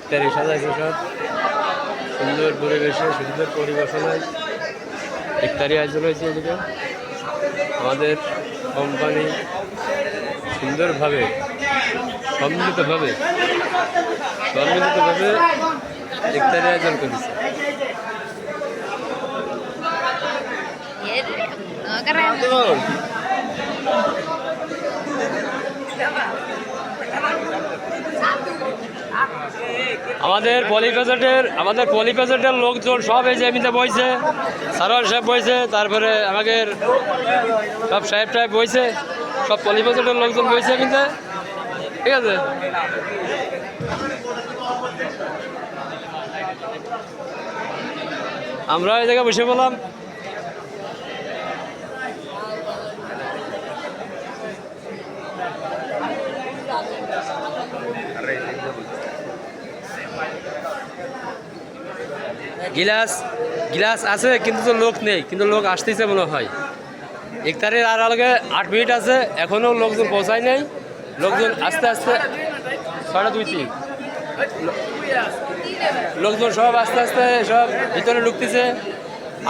ইত্যাদি সাজাইছে সব সুন্দর পরিবেশে সুন্দর পরিবেশনায় ইত্যাদি আয়োজন হয়েছে এদিকে আমাদের কোম্পানি সুন্দরভাবে সম্মিলিতভাবে ইত্যাদি আয়োজন করেছে। আমাদের পলিপ্যাজেটের লোকজন সব এই যে এমনিতে বইছে, সারোয়ার সাহেব বইছে, তারপরে আমাদের সব সাহেব টাহেব বইছে, সব পলিপ্যাজেটের লোকজন বইছে এমনিতে, ঠিক আছে। আমরা এই জায়গায় বসে বললাম গিলাস আছে কিন্তু তো লোক নেই, কিন্তু লোক আসতেছে মনে হয়। ইফতারের আর আগে 8 মিনিট আছে, এখনও লোকজন পৌঁছায় নাই। লোকজন আস্তে আস্তে 2:30 লোকজন সব আস্তে আস্তে সব ভিতরে ঢুকতেছে।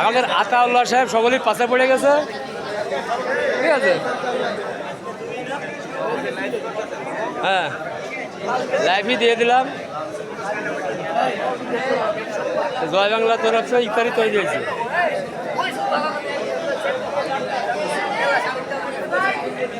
আমাদের আতাউল্লাহ সাহেব সকলেই পাশে পড়ে গেছে, ঠিক আছে। হ্যাঁ, লাইভই দিয়ে দিলাম। জয় বাংলা তরফ থেকে ইফতারি তৈরি হয়েছে।